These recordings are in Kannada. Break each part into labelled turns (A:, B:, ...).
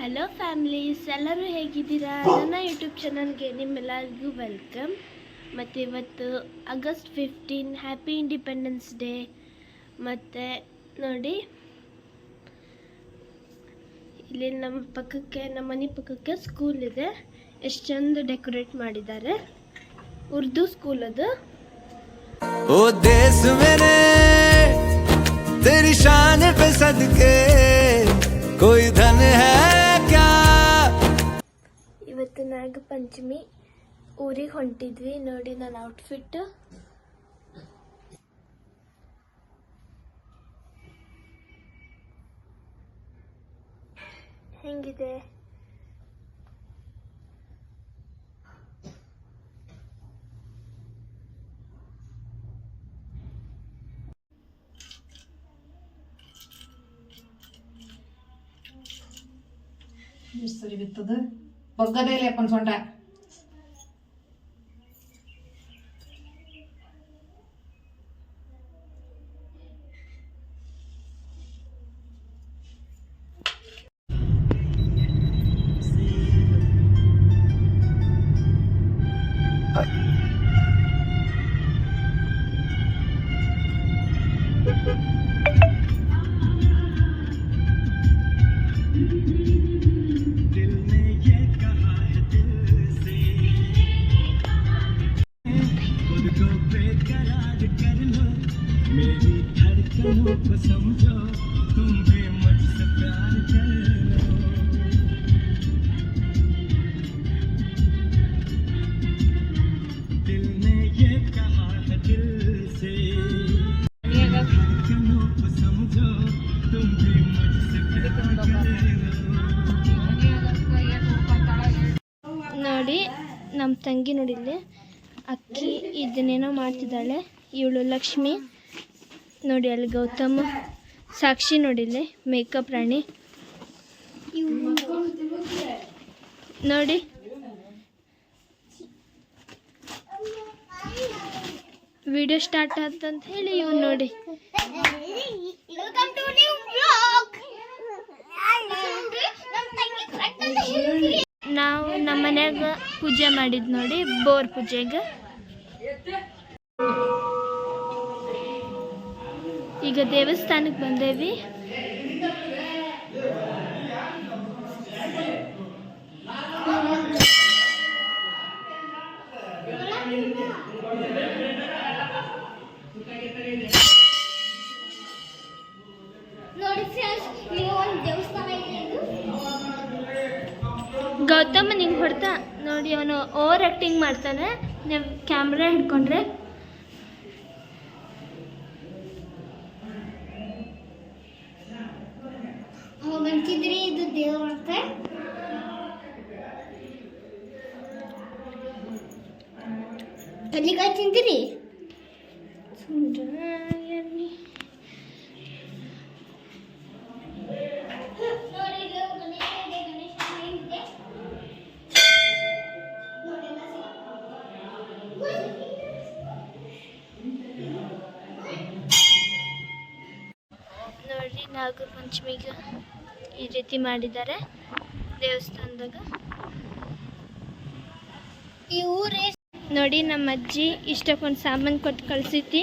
A: ಹಲೋ ಫ್ಯಾಮಿಲೀಸ್, ಎಲ್ಲರೂ ಹೇಗಿದ್ದೀರಾ? ನನ್ನ ಯೂಟ್ಯೂಬ್ ಚಾನಲ್ಗೆ ನಿಮ್ಮೆಲ್ಲರಿಗೂ ವೆಲ್ಕಮ್. ಮತ್ತು ಇವತ್ತು ಆಗಸ್ಟ್ 15 ಹ್ಯಾಪಿ ಇಂಡಿಪೆಂಡೆನ್ಸ್ ಡೇ. ಮತ್ತು ನೋಡಿ, ಇಲ್ಲಿ ನಮ್ಮ ಮನೆ ಪಕ್ಕಕ್ಕೆ ಸ್ಕೂಲ್ ಇದೆ. ಎಷ್ಟು ಚಂದ ಡೆಕೋರೇಟ್ ಮಾಡಿದ್ದಾರೆ. ಉರ್ದು ಸ್ಕೂಲ್ ಅದು.
B: ओ देश मेरे तेरी शान पे सदके कोई धन है क्या.
A: ಇವತ್ತು ನಾಗ ಪಂಚಮಿ, ಊರಿಗೆ ಹೊಂಟಿದ್ವಿ. ನೋಡಿ ನನ್ನ ಔಟ್ಫಿಟ್. ಹೆಂಗಿದೆ?
C: ಸರಿ ಬಿತ್ತದ ಬಗ್ಗದೇ ಇಲ್ಲ ಅಪ್ಪನ ಸೊಂಟ.
B: समझो तुम भी मुझसे प्यार कर लो. दिल ने ये कहा है दिल से समझो तुम भी मुझसे प्यार कर लो.
A: ನೋಡಿ, ನಮ್ಮ ತಂಗಿ ನೋಡಿಲ್ಲಿ ಅಕ್ಕಿ ಇದನ್ನೇನೋ ಮಾಡ್ತಿದ್ದಾಳೆ. ಇವಳು ಲಕ್ಷ್ಮಿ. ನೋಡಿ ಅಲ್ಲಿ ಗೌತಮ್, ಸಾಕ್ಷಿ ನೋಡಿಲ್ಲಿ ಮೇಕಪ್ ರಾಣಿ. ನೋಡಿ ವಿಡಿಯೋ ಸ್ಟಾರ್ಟ್ ಆತಂತ ಹೇಳಿ ಇವ್ ನೋಡಿ. ನಾವು ನಮ್ಮ ಮನ್ಯಾಗ ಪೂಜೆ ಮಾಡಿದ್ ನೋಡಿ, ಬೋರ್ ಪೂಜೆಗೆ. ಈಗ ದೇವಸ್ಥಾನಕ್ಕೆ ಬಂದೇವಿ. ಗೌತಮ್ ನಿಂಗೆ ಹೊಡ್ತಾ ನೋಡಿ, ಅವನು ಓವರ್ ಆ್ಯಕ್ಟಿಂಗ್ ಮಾಡ್ತಾನೆ. ನೀವು ಕ್ಯಾಮ್ರಾ ಹಿಡ್ಕೊಂಡ್ರೆ
D: ಬಂತಿದ್ರಿ. ಇದು ದೇವ್ರ ಅಂತ ಕಲ್ಲಿಕಾಯಿ ತಿಂತೀರಿ.
A: ನೋಡಿ, ನಾಗರ ಪಂಚಮಿಗೆ ಈ ರೀತಿ ಮಾಡಿದ್ದಾರೆ ದೇವಸ್ಥಾನದಾಗ.
D: ಈ ಊರೇ
A: ನೋಡಿ, ನಮ್ಮ ಅಜ್ಜಿ ಇಷ್ಟಕ್ಕೊಂದು ಸಾಮಾನು ಕೊಟ್ಟು ಕಳಿಸೈತಿ.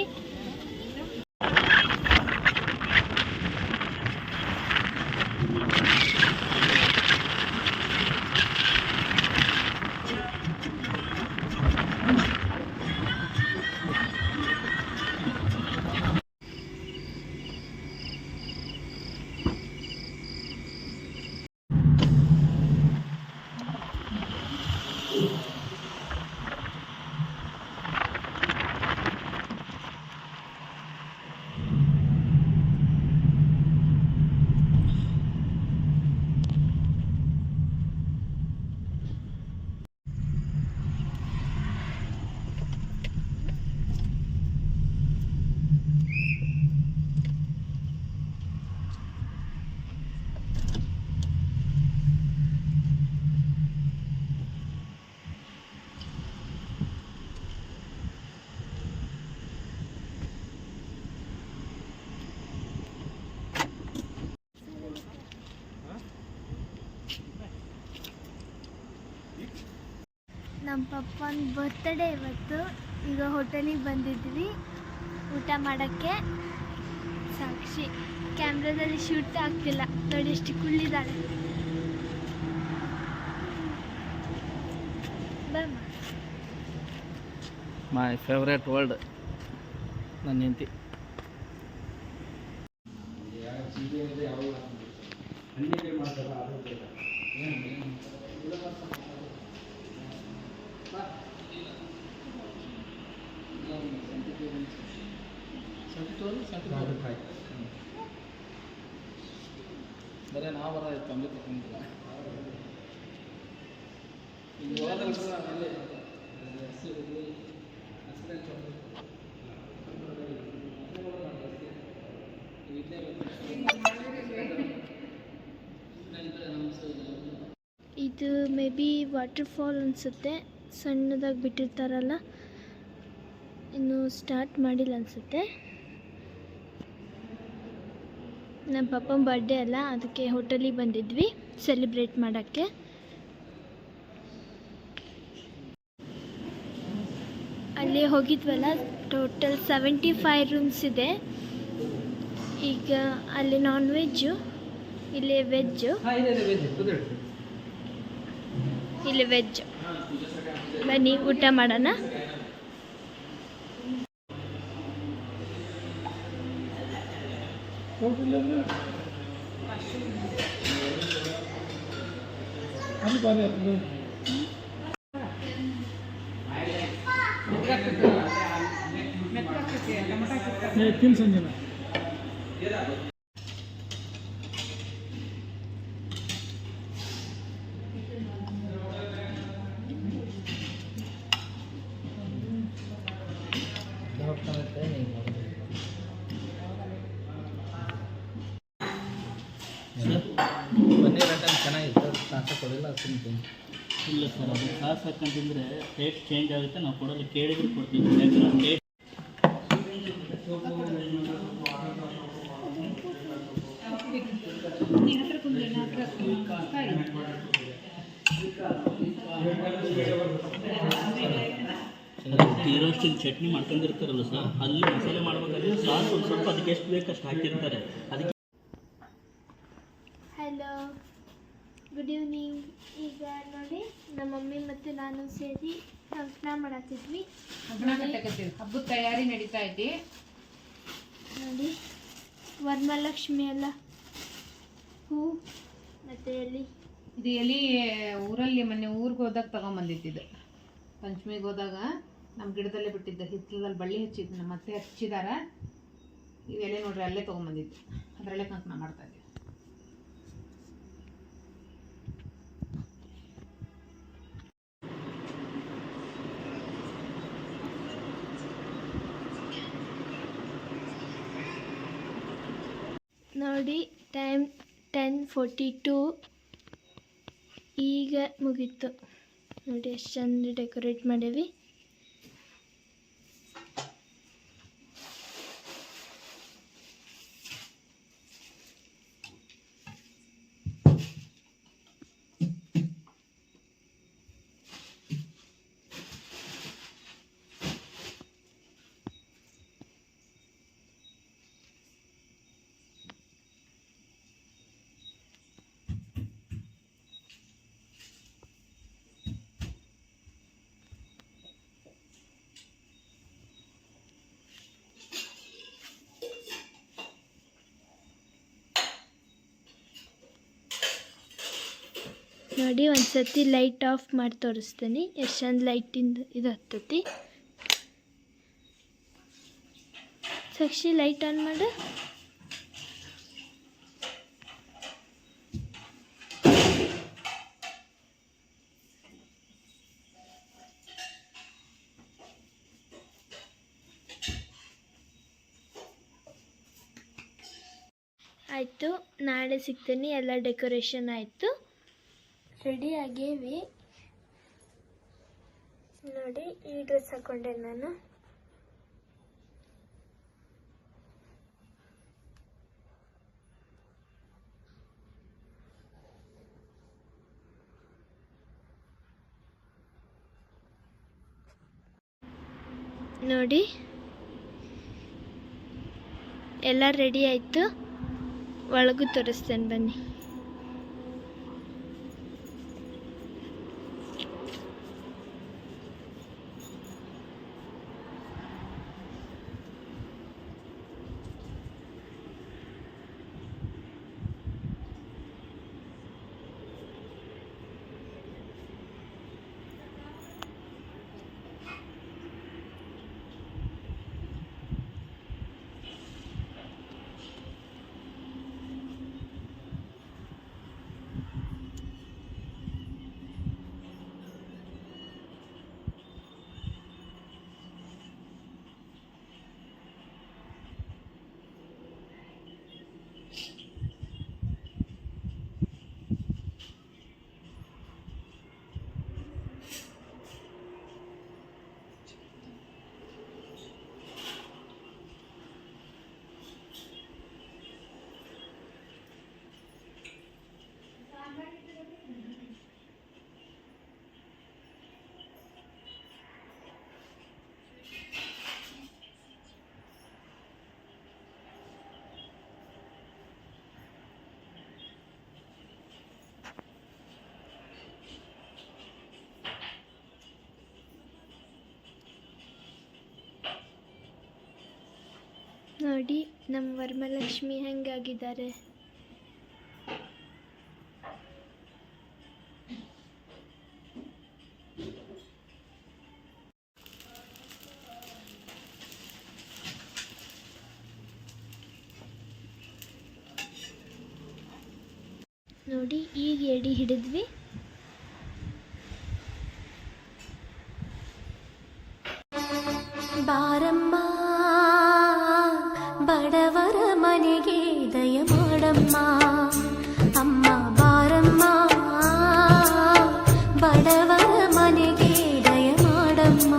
A: ನಮ್ಮ ಪಪ್ಪನ ಬರ್ತ್ಡೇ ಇವತ್ತು. ಈಗ ಹೋಟೆಲಿಗೆ ಬಂದಿದ್ವಿ ಊಟ ಮಾಡೋಕ್ಕೆ. ಸಾಕ್ಷಿ ಕ್ಯಾಮ್ರಾದಲ್ಲಿ ಶೂಟ್ ಆಗ್ತಿಲ್ಲ ನೋಡಿ, ಎಷ್ಟು ಕುಳ್ಳಿದ್ದಾಳೆ.
B: ಮೈ ಫೇವ್ರೇಟ್ ವರ್ಡ್ ನನ್ನ ಹೆಂಡತಿ. ಬರೀ ನಾವು ಬರ ಕಮ್ಮಿ ತಗೊಂಡಿಲ್ಲ.
A: ಇದು ಮೇ ಬಿ ವಾಟರ್ ಫಾಲ್ ಅನಿಸುತ್ತೆ, ಸಣ್ಣದಾಗಿ ಬಿಟ್ಟಿರ್ತಾರಲ್ಲ, ಇನ್ನು ಸ್ಟಾರ್ಟ್ ಮಾಡಿಲ್ಲ ಅನಿಸುತ್ತೆ. ನಮ್ಮ ಪಪ್ಪನ ಬರ್ಡೇ ಅಲ್ಲ, ಅದಕ್ಕೆ ಹೋಟೆಲಿಗೆ ಬಂದಿದ್ವಿ ಸೆಲೆಬ್ರೇಟ್ ಮಾಡೋಕ್ಕೆ. ಅಲ್ಲಿ ಹೋಗಿದ್ವಲ್ಲ, ಟೋಟಲ್ 75 ರೂಮ್ಸ್ ಇದೆ. ಈಗ ಅಲ್ಲಿ ನಾನ್ ವೆಜ್ಜು, ಇಲ್ಲಿ ವೆಜ್ಜು, ಇಲ್ಲಿ ವೆಜ್. ಬನ್ನಿ ಊಟ ಮಾಡೋಣ.
B: ತಿನ್ ಸಂಜನ ಪನ್ನೀರ್ ಐಟಮ್ ಚೆನ್ನಾಗಿತ್ತು, ಸಾಕು ಕೊಡಿಲ್ಲ ತಿಂತೀನಿ.
E: ಇಲ್ಲ ಸರ್, ಅದು ಸಾಸ್ ಹಾಕಂತಂದರೆ ಟೇಸ್ಟ್ ಚೇಂಜ್ ಆಗುತ್ತೆ. ನಾವು ಕೊಡೋದು ಕೇಳಿದ್ರು ಕೊಡ್ತೀವಿ. ಯಾಕಂದರೆ ಟೇಸ್ಟ್ ಚಟ್ನಿ ಮಾಡ್ಕೊಂಡಿರ್ತಾರಲ್ಲ ಸರ್, ಅಲ್ಲಿ ಮಸಾಲೆ ಮಾಡ್ಬೇಕಾದ್ರೆ ಸಾಸ್ ಒಂದು ಸ್ವಲ್ಪ ಅದಕ್ಕೆ ಎಷ್ಟು ಬೇಕು ಅಷ್ಟು ಹಾಕಿರ್ತಾರೆ. ಅದಕ್ಕೆ
A: ಹಲೋ, ಗುಡ್ ಈವ್ನಿಂಗ್. ಈಗ ನೋಡಿ ನಮ್ಮ ಮಮ್ಮಿ ಮತ್ತು ನಾನು ಸೇರಿ ಸ್ನಾನ ಮಾಡತ್ತಿದ್ವಿ.
C: ಹಬ್ಬದ ತಯಾರಿ ನಡೀತಾ ಐತಿ
A: ನೋಡಿ, ವರಮಹಾಲಕ್ಷ್ಮಿ ಎಲ್ಲ ಹೂ ಮತ್ತು ಎಲೆ.
C: ಇದು ಎಲೆ ಊರಲ್ಲಿ ಮೊನ್ನೆ ಊರಿಗೆ ಹೋದಾಗ ತಗೊಂಬಂದಿದ್ದು. ಪಂಚಮಿಗೆ ಹೋದಾಗ ನಮ್ಮ ಗಿಡದಲ್ಲೇ ಬಿಟ್ಟಿದ್ದ, ಹಿತ್ತಲದಲ್ಲಿ ಬಳ್ಳಿ ಹಚ್ಚಿದ್ದು, ನಮ್ಮ ಅತ್ತೆ ಹಚ್ಚಿದಾರ. ಇವೆಲೆ ನೋಡ್ರಿ ಅಲ್ಲೇ ತೊಗೊಂಬಂದಿದ್ದು, ಅದರಲ್ಲೇ ಕಂಕಣ ಮಾಡ್ತಾ ಇದ್ದೀವಿ.
A: ನೋಡಿ ಟೈಮ್ 10:42. ಈಗ ಮುಗೀತು ನೋಡಿ, ಎಷ್ಟು ಚಂದ ಡೆಕೋರೇಟ್ ಮಾಡೀವಿ. ನೋಡಿ ಒಂದ್ಸತಿ ಲೈಟ್ ಆಫ್ ಮಾಡಿ ತೋರಿಸ್ತೀನಿ, ಎಷ್ಟು ಚಂದ ಲೈಟಿಂದ ಇದು ಹತ್ತತಿ. ಸಾಕ್ಷಿ ಲೈಟ್ ಆನ್ ಮಾಡು. ಆಯಿತು, ನಾಳೆ ಸಿಗ್ತೀನಿ. ಎಲ್ಲ ಡೆಕೋರೇಷನ್ ಆಯಿತು, ರೆಡಿ ಆಗೇವಿ. ನೋಡಿ ಈ ಡ್ರೆಸ್ ಹಾಕೊಂಡೆ ನಾನು. ನೋಡಿ ಎಲ್ಲ ರೆಡಿ ಆಯಿತು, ಒಳಗೂ ತೋರಿಸ್ತೇನೆ ಬನ್ನಿ. ನೋಡಿ ನಮ್ಮ ವರಮಹಾಲಕ್ಷ್ಮಿ ಹೆಂಗಾಗಿದ್ದಾರೆ. ನೋಡಿ ಈಗ ಎಡಿ ಹಿಡಿದ್ವಿ.
F: ಬಾರಮ್ಮ ಬಡವರ ಮನೆಗೆ ದಯ ಮಾಡಮ್ಮ, ಅಮ್ಮ ಬಾರಮ್ಮ ಬಡವರ ಮನೆಗೆ ದಯ ಮಾಡಮ್ಮ.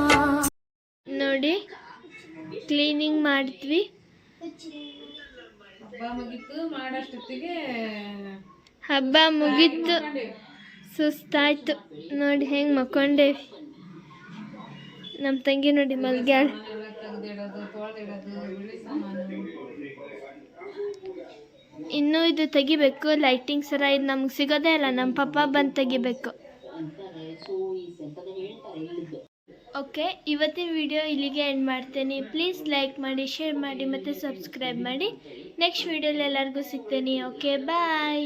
A: ನೋಡಿ ಕ್ಲೀನಿಂಗ್ ಮಾಡಿದ್ವಿ.
C: ಹಬ್ಬ ಮುಗೀತು, ಮಾಡಷ್ಟೊತ್ತಿಗೆ
A: ಹಬ್ಬ ಮುಗೀತು, ಸುಸ್ತಾಯ್ತು. ನೋಡಿ ಹೆಂಗೆ ಮಕ್ಕೊಂಡೇವಿ. ನಮ್ಮ ತಂಗಿ ನೋಡಿ ಮಲ್ಗ್ಯಾಳ.
C: ತೆಗೆದಿಡೋದು, ತೊಳೆದಿಡೋದು, ಬಿಳಿ ಸಾಮಾನು.
A: ಇನ್ನೂ ಇದು ತೆಗಿಬೇಕು, ಲೈಟಿಂಗ್ ಸರ ಇದು ನಮ್ಗೆ ಸಿಗೋದೇ ಇಲ್ಲ, ನಮ್ಮ ಪಪ್ಪ ಬಂದು ತೆಗಿಬೇಕು. ಓಕೆ, ಇವತ್ತಿನ ವಿಡಿಯೋ ಇಲ್ಲಿಗೆ ಎಂಡ್ ಮಾಡ್ತೇನೆ. ಪ್ಲೀಸ್ ಲೈಕ್ ಮಾಡಿ, ಶೇರ್ ಮಾಡಿ ಮತ್ತು ಸಬ್ಸ್ಕ್ರೈಬ್ ಮಾಡಿ. ನೆಕ್ಸ್ಟ್ ವಿಡಿಯೋಲಿ ಎಲ್ಲರಿಗೂ ಸಿಗ್ತೇನೆ. ಓಕೆ, ಬಾಯ್.